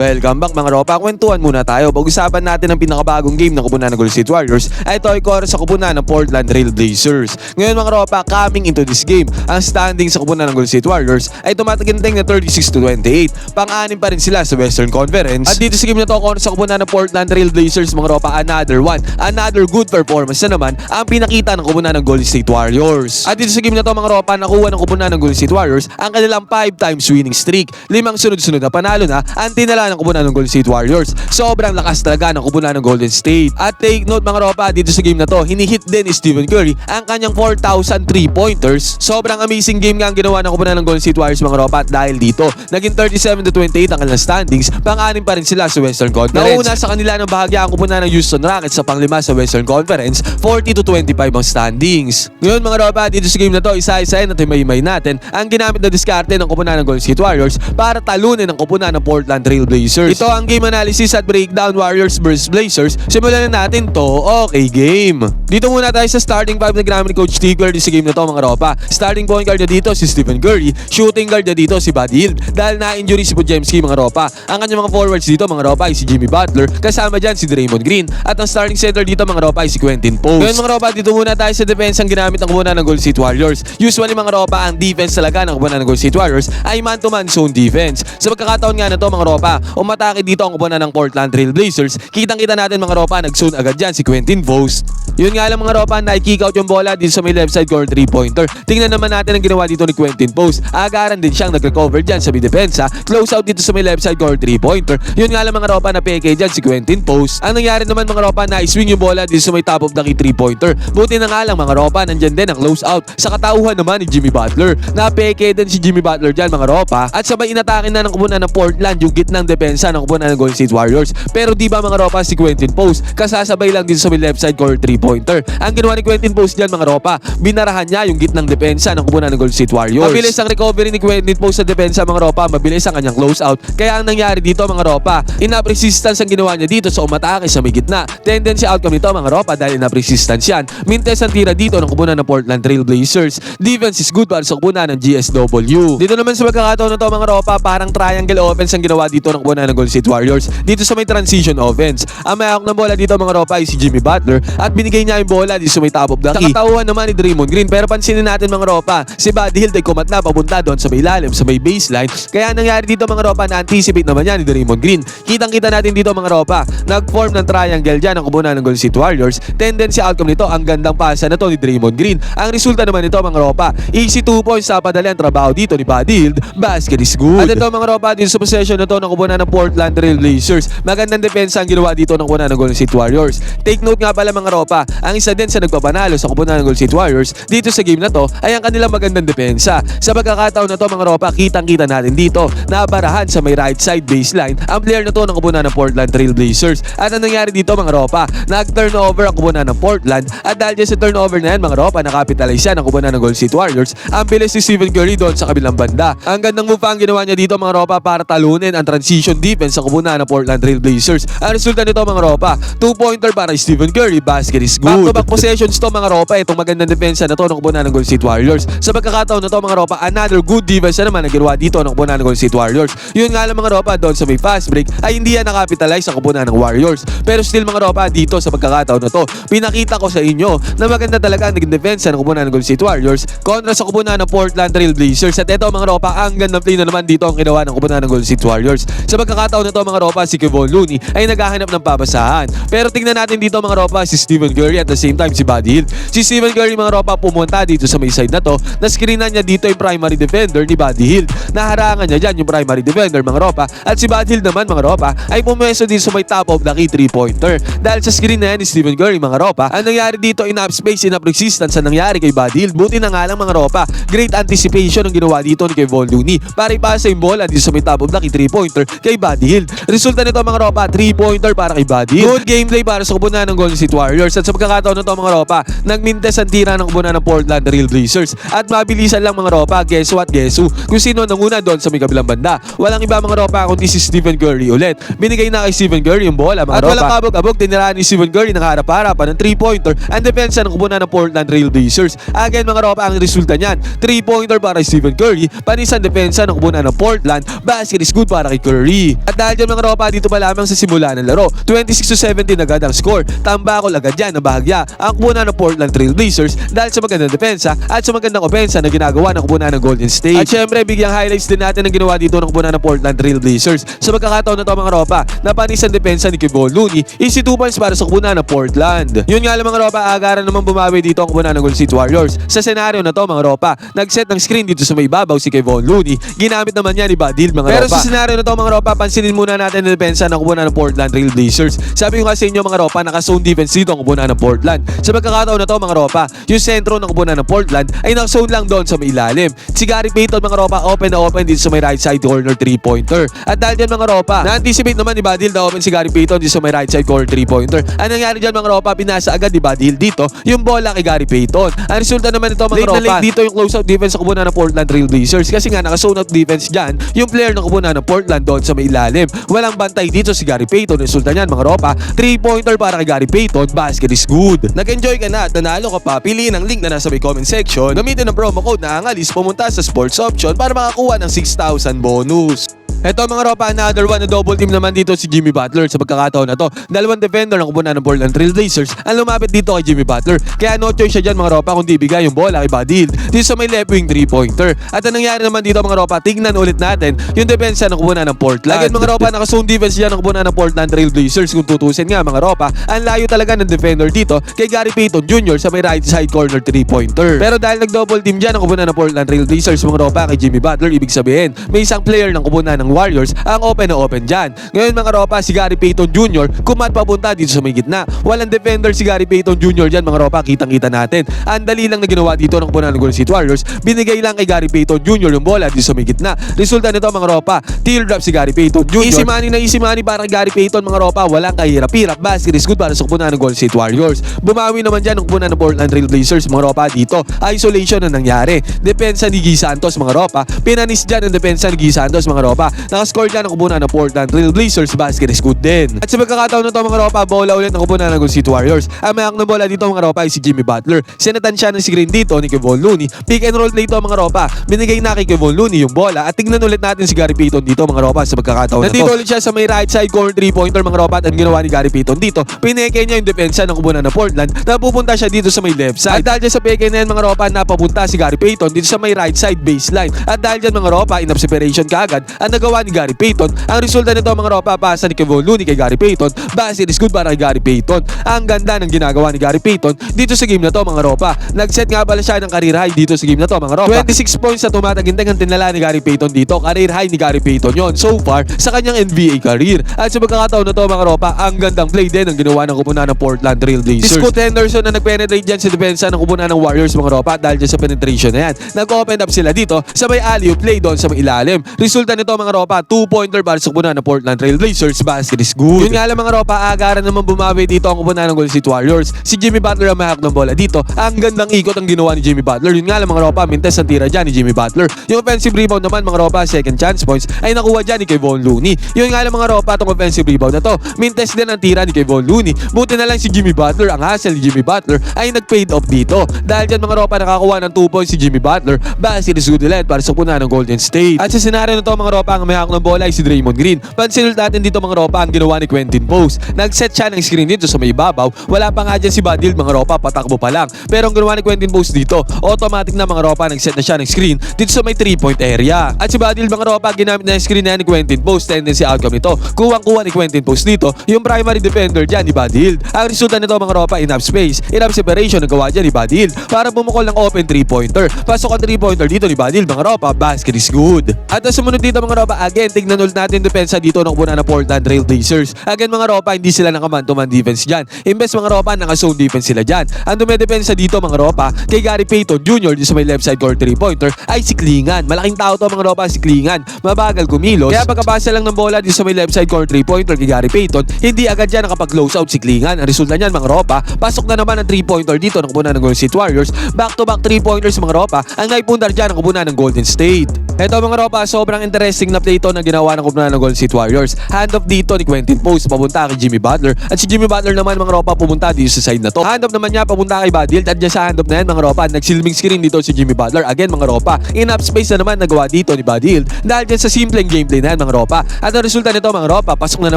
Welcome back mga ropa, kwentuhan muna tayo. Pag-usapan natin ang pinakabagong game ng kupunan ng Golden State Warriors ay ito ay kore sa kupunan ng Portland Trail Blazers. Ngayon mga ropa, coming into this game, ang standing sa kupunan ng Golden State Warriors ay tumataginting na 36-28. Pang-anim pa rin sila sa Western Conference. At dito sa game na to, kore sa kupunan ng Portland Trail Blazers mga ropa, another good performance na naman ang pinakita ng kupunan ng Golden State Warriors. At dito sa game na to mga ropa, nakuha ng kupunan ng Golden State Warriors ang kanilang 5 times winning streak. 5 sunod-sunod na panalo na ang tinala ng kupunan ng Golden State Warriors. Sobrang lakas talaga ng kupunan ng Golden State. At take note mga ropa, dito sa game na to, hinihit din ni Stephen Curry ang kanyang 4,000 3-pointers. Sobrang amazing game nga ang ginawa ng kupunan ng Golden State Warriors mga ropa, at dahil dito, naging 37-28 ang kanilang standings. Pang-anim pa rin sila sa Western Conference. Nauna sa kanila ng bahagya ang kupunan ng Houston Rockets sa panglima sa Western Conference, 40-25 ang standings. Ngayon mga ropa, dito sa game na to, isa-isahin at himay-himay natin ang ginamit na diskarte ng kupunan ng Golden State Warriors para talunin ang kupunan ng Portland Trail Blazers. Ito ang game analysis at breakdown, Warriors vs Blazers. Simulan na natin to. Okay, game. Dito muna tayo sa starting 5 na ginamit ni Coach Tigler sa game na to mga ropa. Starting point guard na dito si Stephen Curry. Shooting guard na dito si Buddy Hield dahil na-injury si Podziemski mga ropa. Ang kanyang mga forwards dito mga ropa ay si Jimmy Butler. Kasama dyan si Draymond Green. At ang starting center dito mga ropa ay si Quentin Post. Ngayon mga ropa, dito muna tayo sa defense ang ginamit ng kupunan ng Golden State Warriors. Usually mga ropa, ang defense talaga ng kupunan ng Golden State Warriors ay man-to-man zone defense. Sa pagkakataon nga na to mga ropa, umatake dito ang kupunan ng Portland Trail Blazers. Kitang-kita natin mga ropa, nag-zone agad dyan si Quentin Post. Yun nga lang mga ropa, na-kick out yung bola dito sa may left side corner 3-pointer. Tingnan naman natin ang ginawa dito ni Quentin Post. Agaran din siyang nag-recover dyan sa may depensa. Close out dito sa may left side corner 3-pointer. Yun nga lang mga ropa, na peke dyan si Quentin Post. Ang nangyari naman mga ropa, na-swing yung bola dito sa may top of the key 3-pointer. Buti na nga lang mga ropa, nandyan din ang close out. Sa katauhan naman ni Jimmy Butler. Na-peke din si Jimmy Butler dyan mga ropa. At sabay inatake na ng kupunan ng Portland yung gitnang depensa ng kupunan ng Golden State Warriors. Pero di ba mga ropa, si Quentin Post kasasabay lang dito sa may left side corner 3-pointer. Ang ginawa ni Quentin Post dyan mga ropa, binarahan niya yung gitnang depensa ng kupunan ng Golden State Warriors. Mabilis ang recovery ni Quentin Post sa depensa mga ropa, mabilis ang kanyang close out. Kaya ang nangyari dito mga ropa, enough resistance ang ginawa niya dito sa umatake sa may gitna. Tendency outcome nito mga ropa, dahil enough resistance yan. Mintes ang tira dito ng kupunan ng Portland Trail Blazers. Defense is good para sa kupunan ng GSW. Dito naman sa pagkakataon na to mga ropa, parang triangle offense ang ginawa dito ng kupunan ng Golden State Warriors. Dito sa may transition offense, ang may hawak ng bola dito mga ropa ay si Jimmy Butler at binigay niya yung bola dito sa may top of the key. Sa katauhan naman ni Draymond Green, pero pansinin natin mga ropa, si Buddy Hield ay kumat na papunta doon sa may ilalim, sa may baseline. Kaya nangyari dito mga ropa, na-anticipate naman yan ni Draymond Green. Kitang-kita natin dito mga ropa, nag-form ng triangle dyan ang kupunan ng Golden State Warriors. Tendency outcome nito, ang gandang pasa na to ni Draymond Green. Ang resulta naman nito mga ropa, easy 2 points sa padali ang trabaho dito ni Buddy Hield. Basket is good. At ito mga ropa, dito sa possession na to ng kupunan ng Portland Trail Blazers, magandang depensa ang ginawa dito ng kupunan ng Golden State Warriors. Take note nga pala mga ropa, ang isa din sa nagpapanalo sa kupunan ng Golden State Warriors dito sa game na to ay ang kanilang magandang depensa. Sa pagkakataon na to mga ropa, kitang-kita natin dito na barahan sa may right side baseline ang player na to ng kupunan ng Portland Trail Blazers. At ang nangyari dito mga ropa, nag-turnover ang kupunan ng Portland, at dahil dyan sa turnover na yan mga ropa, nakapitalize yan ang kupunan ng Golden State Warriors. Ang bilis ni Stephen Curry doon sa kabilang banda. Ang gandang move ang ginawa niya dito mga ropa para talunin ang transition defense sa kupunan ng Portland Trail Blazers. Ang resulta nito mga ropa, 2-pointer para Stephen Curry, basket is good. Back-to-back possessions to mga ropa, itong magandang depensa na to ng kupunan ng Golden State Warriors. Sa pagkakataon na to mga ropa, another good defense na naman ang ginawa dito ng kupunan ng Golden State Warriors. Yun nga lang mga ropa, doon sa may fast break ay hindi yan nakapitalize sa kupunan ng Warriors. Pero still mga ropa, dito sa pagkakataon na to, pinakita ko sa inyo na maganda talaga ang naging depensa ng kupunan ng Golden State Warriors kontra sa kupunan ng Portland Trail Blazers. At ito mga ropa, ang gandang play na naman dito ang ginawa ng kupunan ng Golden State Warriors. Sa pagkakataon na to mga ropa, si Kevon Looney ay naghahanap ng pabasahan. Pero tingnan natin dito mga ropa, si Stephen Curry at the same time si Buddy Hield. Si Stephen Curry mga ropa pumunta dito sa may side na to, na-screenan niya dito yung primary defender ni Buddy Hield. Naharangan niya dyan yung primary defender mga ropa, at si Buddy Hield naman mga ropa ay pumwesto dito sa may top of the key 3-pointer. Dahil sa screen na yan ni Stephen Curry mga ropa, ang nangyari dito, enough space, enough resistance ang nangyari kay Buddy Hield. Buti na nga lang mga ropa, great anticipation ang ginawa dito ni Kevon Looney para ipasa yung bola dito sa may top of the key 3-pointer kay Buddy Hield. Resulta nito mga ropa, 3-pointer para kay Buddy Hield. Good gameplay para sa kupunan ng Golden State Warriors. At sa pagkakataon na to mga ropa, nagmintes ang tira ng kupunan ng Portland Trail Blazers. At mabilisan lang mga ropa, guess what, guess who? Kung sino nanguna doon sa may kabilang banda. Walang iba mga ropa kundi si Stephen Curry ulit. Binigay na kay Stephen Curry yung bola mga ropa. At walang kabog-abog, tinirahan ni Stephen Curry ng harap-harapan ng 3-pointer ang depensa ng kupunan ng Portland Trail Blazers. Again mga ropa, ang resulta niyan, 3-pointer para kay Stephen Curry, panis ang depensa ng kupunan ng Portland, basket is good para kay Curry. victory. At dahil dyan mga ropa, dito pa lamang sa simula ng laro, 26-17 agad ang score. Tambakol agad yan na bahagya ang kupunan ng Portland Trail Blazers dahil sa magandang depensa at sa magandang opensa na ginagawa ng kupunan ng Golden State. At syempre, bigyang highlights din natin ang ginawa dito ng kupunan ng Portland Trail Blazers. Sa magkakataon na to mga ropa, napanis ang depensa ni Kevon Looney, easy 2 points para sa kupunan ng Portland. Yun nga lang mga ropa, agaran naman bumawi dito ang kupunan ng Golden State Warriors. Sa senaryo na to mga ropa, nag-set ng screen dito sa may babaw si Kevon Looney. Ginamit naman niya ni Buddy Hield mga ropa. Pero sa senaryo na to mga ropa, pansinin muna natin ang depensa ng kupunan ng Portland Trail Blazers. Sabi ko nga sa inyo mga ropa, naka-zone defense dito ang kupunan ng Portland. Sa magkakataon na to mga ropa, yung sentro ng kupunan ng Portland ay naka-zone lang doon sa may ilalim. Si Gary Payton mga ropa, open na open dito sa may right side corner 3-pointer. At dahil dyan mga ropa, na-anticipate naman ni Buddy Hield na open si Gary Payton dito sa may right side corner 3-pointer. Ang nangyari dyan mga ropa, pinasa agad ni Buddy Hield dito yung bola kay Gary Payton. Ang resulta naman ito mga ropa, late dito yung close-out defense sa kupunan ng Portland Trail Blazers kasi nga naka-zone out defense dyan yung player ng kupunan ng Portland doon sa may ilalim. Walang bantay dito si Gary Payton. Resulta niyan mga ropa, 3-pointer para kay Gary Payton, basket is good. Nag-enjoy ka na at nanalo ka pa, piliin ang link na nasa may comment section. Gamitin ang promo code na ANGALIS, pumunta sa sports option para makakuha ng 6,000 bonus. Eto mga ropa, another one na double team naman dito si Jimmy Butler sa pagkakataon na to. Dalawang defender ng kupunan ng Portland Trail Blazers ang lumapit dito kay Jimmy Butler. Kaya no choice siya dyan mga ropa kundi ibigay yung bola kay Buddy Hield dito sa may left wing 3-pointer. At ang nangyari naman dito mga ropa, tignan ulit natin yung depensa ng kupunan ng Portland. Again mga ropa, naka-zone defense dyan ng kupunan ng Portland Trail Blazers. Kung tutusin nga mga ropa, ang layo talaga ng defender dito kay Gary Payton Jr. sa may right side corner 3-pointer. Pero dahil nag-double team dyan ng kupunan ng Portland Trail Blazers mga ropa kay Jimmy Butler, ibig sabihin may isang player ng kupunan ng Warriors ang open na open dyan. Ngayon mga ropa, si Gary Payton Jr. kumat papunta dito sa may gitna. Walang defender si Gary Payton Jr. dyan mga ropa, kitang-kita natin. Ang dali lang na ginawa dito ng kupunan ng Golden State Warriors, binigay lang kay Gary Payton Jr. yung bola dito sa may gitna. Resulta nito mga ropa, teardrop si Gary Payton Jr. Easy money na easy money para kay Gary Payton mga ropa, walang kahirap-hirap. Basket is good para sa kupunan ng Golden State Warriors. Bumawi naman dyan ng kupunan ng Portland Trail Blazers mga ropa dito. Isolation na nangyari. Depensa ni Guy Santos mga ropa, pinanis dyan ang depensa ni Guy Santos mga ropa. Nakascore dyan ng kupunan ng Portland Trail Blazers, basket is good din. At sa pagkakataon na to mga ropa, bola ulit ng kupunan ng Golden State Warriors. Ang mayak na bola dito mga ropa ay si Jimmy Butler. Sinatan siya ng screen dito ni Kevon Looney. Pick and roll dito mga ropa. Binigay na kay Kevon Looney yung bola at tignan ulit natin si Gary Payton dito mga ropa sa pagkakataon na to. Nandito ulit siya sa may right side corner 3-pointer mga ropa at ang ginawa ni Gary Payton dito, pineke niya yung depensa ng kupunan ng Portland na pupunta siya dito sa may left side. At dahil dyan sa peke na yan mga ropa, napapunta si Gary Payton dito sa may right side baseline. At dahil dyan mga ropa, enough separation kaagad ang nagawa ni Gary Payton. Ang resulta nito mga ropa, pasa ni Kevon Looney kay Gary Payton, basket is good para kay Gary Payton. Ang ganda ng ginagawa ni Gary Payton dito sa game na to mga ropa. Nag-set nga pala siya ng career high dito sa game na to mga ropa. 26 points na tumatagintang ang tinala ni Gary Payton dito. Career high ni Gary Payton yon so far sa kanyang NBA career. At sa pagkakataon na to mga ropa, ang gandang play din ang ginawa ng kupunan ng Portland Trail Blazers. Scott Henderson na nag-penetrate dyan sa depensa ng kupunan ng Warriors mga ropa dahil dyan sa penetration na yan. Nag-open up sila dito sa may alley-oop play doon sa may ilalim. Resulta nito mga ropa, 2-pointer para sa kupunan ng Portland Trail Blazers, basket is good. Yun nga lang mga ropa, agaran naman bumawi dito ang kupunan ng Golden State Warriors. Si Jimmy Butler ang mahak ng bola dito. Ang gandang ikot ang ginawa ni Jimmy Butler. Yun nga lang mga ropa, mintes ang tira dyan ni Jimmy Butler. Yung offensive rebound naman mga ropa, second chance points ay nakuha dyan ni Kevon Looney. Yun nga lang mga ropa, itong offensive rebound na to, mintes din ang tira ni Kevon Looney. Buti na lang si Jimmy Butler, ang hustle ni Jimmy Butler ay nag-paid off dito. Dahil dyan mga ropa, nakakuha ng 2 points si Jimmy Butler. Basket is good ulit para sa kupunan ng Golden State. At sa senaryo na to mga ropa, ang mahak ng bola ay si Draymond Green. Pansin natin dito mga ropa ang ginawa ni Quentin Post. Nag-set siya ng screen dito sa may babaw. Wala pa nga dyan si Buddy Hield mga ropa, patakbo pa lang. Pero ang ginawa ni Quentin Post dito, automatic na mga ropa, nag-set na siya ng screen dito sa may 3-point area. At si Buddy Hield mga ropa, ginamit na yung screen na ni Quentin Post. Tendency outcome nito, kuwang-kuha ni Quentin Post dito yung primary defender dyan ni Buddy Hield. Ang resulta nito mga ropa, enough space, enough separation na gawa dyan ni Buddy Hield para bumukol ng open 3-pointer. Pasok ang 3-pointer dito ni Buddy Hield mga ropa, basket is good. At ang sumunod dito mga ropa, again, tignan ulit natin depensa dito ng kupunan ng Portland Trail Blazers. Again mga ropa, hindi sila naka-man-to-man defense dyan. Imbes mga ropa, naka-zone defense sila dyan. Ang dumedepensa dito mga ropa, kay Gary Payton Jr. dito sa may left side court 3-pointer ay si Klingan. Malaking tao to mga ropa, si Klingan. Mabagal kumilos. Kaya pagkapasa lang ng bola dito sa may left side court 3-pointer kay Gary Payton, hindi agad dyan nakapag-close out si Klingan. Ang resulta niyan mga ropa, pasok na naman ang 3-pointer dito ng kupunan ng Golden State Warriors. Back-to-back 3-pointers mga ropa, ang naipundar dyan ng kupunan ng Golden State. Ito mga ropa, sobrang interesting na play ito na ginawa ng kupunan ng Golden State Warriors. Handoff dito ni Quentin Post papunta kay Jimmy Butler. At si Jimmy Butler naman mga ropa pumunta dito sa side na to. Handoff naman niya papunta kay Buddy Hield. At dyan sa handoff na yan mga ropa, nagsilbing screen dito si Jimmy Butler. Again mga ropa, enough space na naman nagawa dito ni Buddy Hield. Dahil dyan sa simpleng gameplay na yan mga ropa. At ang resulta nito mga ropa, pasok na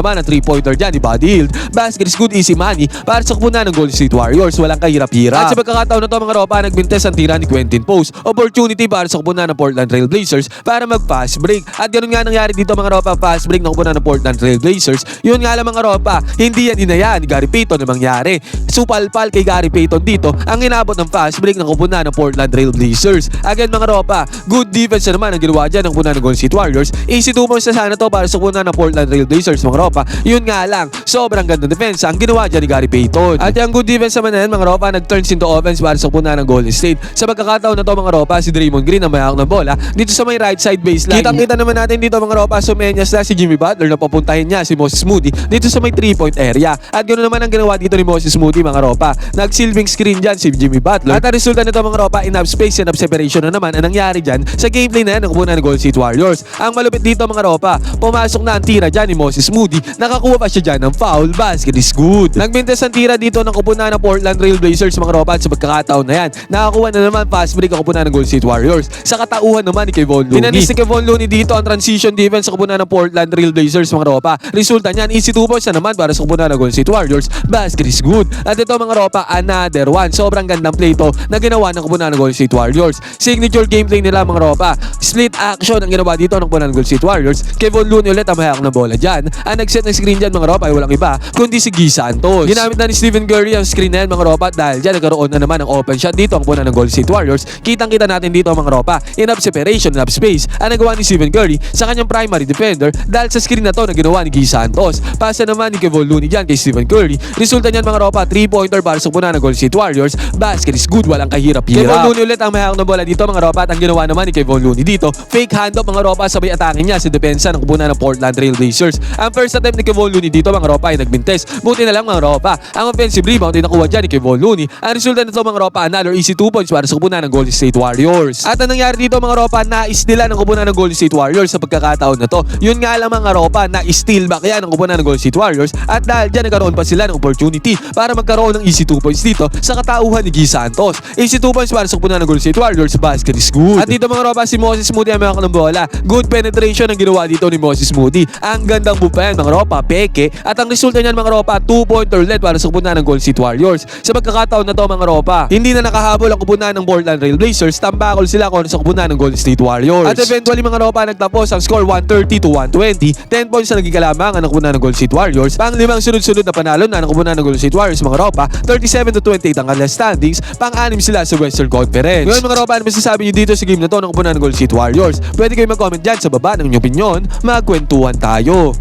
naman ang 3-pointer dyan ni Buddy Hield. Basket is good, easy money para sa kupunan ng Golden State Warriors. Walang kahirap-hirap. At sa pagkakataon na to mga ropa, nagbintes ang tira ni Quentin Post. Opportunity para sa kupunan ng Portland Trail Blazers para mag-fast break. At ganun nga nangyari dito mga ropa, fast break ng kupunan ng Portland Trail Blazers. Yun nga lang mga ropa, hindi yan inayaan ni Gary Payton na mangyari. Supalpal kay Gary Payton dito ang inabot ng fast break ng kupunan ng Portland Trail Blazers. Again mga ropa, good defense na naman ang ginawa dyan ng kupunan ng Golden State Warriors. Easy 2 points na sana to para sa kupunan ng Portland Trail Blazers mga ropa. Yun nga lang, sobrang ganda defense ang ginawa dyan ni Gary Payton. At yung good defense naman na yan mga ropa, nag-turns into offense para sa kupunan ng Golden State. Sa pagkakataon na to mga ropa, si Draymond Green ang mayahak ng bola dito sa may right side baseline. Kitang-kita naman natin dito mga ropa, sumenyas na si Jimmy Butler na papuntahin niya si Moses Moody dito sa may 3-point area. At ganoon naman ang ginawa dito ni Moses Moody mga ropa. Nag-silving screen dyan si Jimmy Butler. At ang resulta nito mga ropa, enough space, enough separation na naman ang nangyari dyan sa gameplay na yan ng kupunan ng Golden State Warriors. Ang malupit dito mga ropa, pumasok na ang tira dyan ni Moses Moody. Nakakuha pa siya dyan ng foul, basket is good. Nagbintes ang tira dito ng kupunan ng Portland Trail Blazers mga ropa at sa pagkakataon na yan, nakakuha na naman fast break ang kupunan ng Golden State Warriors. Sa katauhan naman ni Kevon Looney. Pinanis ni Kevon Looney dito ang transition defense sa kupunan ng Portland Trail Blazers mga ropa. Resulta niyan, easy 2 points na naman para sa kupunan ng Golden State Warriors. Basket is good. At ito mga ropa, another one. Sobrang gandang play to na ginawa ng kupunan ng Golden State Warriors. Signature gameplay nila mga ropa. Split action ang ginawa dito ng kupunan ng Golden State Warriors. Kevon Looney ulit ang mahayak ng bola dyan. Ang nag-set ng screen dyan mga ropa ay walang iba kundi si Guy Santos. Ginamit na ni Stephen Curry ang screen na yan mga ropa dahil dyan nagkaroon na naman ng open shot dito ang kupunan ng Golden State Warriors. Kitang-kita natin dito mga ropa. Enough separation, enough space ang nagawa ni Stephen Curry sa kanyang primary defender dahil sa screen na to na ginawa ni Guy Santos. Pasa naman ni Kevon Looney dyan kay Stephen Curry. Resulta niyan mga ropa, 3-pointer para sa kupunan ng Golden State Warriors. Basket is good, walang kahirap-hirap. Kevon Looney ulit ang mahayak ng bola dito mga ropa at ang ginawa naman ni Kevon Looney dito, fake handoff mga ropa, sabay atake niya sa depensa ng kupunan ng Portland Trail Blazers. Ang first attempt ni Kevon Looney dito mga ropa ay nagbintes. Buti na lang mga ropa, ang offensive rebound ay nakuha dyan ni Kevon Looney. Ang resulta nito mga ropa, another easy 2 points para sa kupunan ng Golden State Warriors. At ang nangyari dito mga ropa, na-steal ng kupunan ng Golden State Warriors sa pagkakataon na to. Yun nga lang mga ropa, na-steal back yan ng kupunan ng Golden State Warriors at dahil dyan nagkaroon pa sila ng opportunity para magkaroon ng easy 2 points dito sa katauhan ni Guy Santos. Easy 2 points para sa kupunan ng Golden State Warriors, basket is good. At dito mga ropa, si Moses Moody ang mayroon ng bola. Good penetration ang ginawa dito ni Moses Moody. Ang gandang move pa yan mga ropa, peke. At ang resulta niyan mga ropa, 2-pointer led para sa kupunan ng Golden State Warriors. Sa pagkakataon na to mga ropa, hindi na nakahabol ang kupunan ng Portland Trail Blazers, tambakol sila kung sa kupunan ng Golden State Warriors. At eventually mga ropa, nagtapos ang score 130-120. 10 points na naging kalamangan ng kupunan ng Golden State Warriors. Pang-limang sunod-sunod na panalo na ng kupunan ng Golden State Warriors mga ropa, 37-28 ang kanilang standings, pang-anim sila sa Western Conference. Ngayon mga ropa, ano masasabi nyo dito sa game na to ng kupunan ng Golden State Warriors? Pwede kayo mag-comment dyan sa baba ng inyong opinion, magkwentuhan tayo.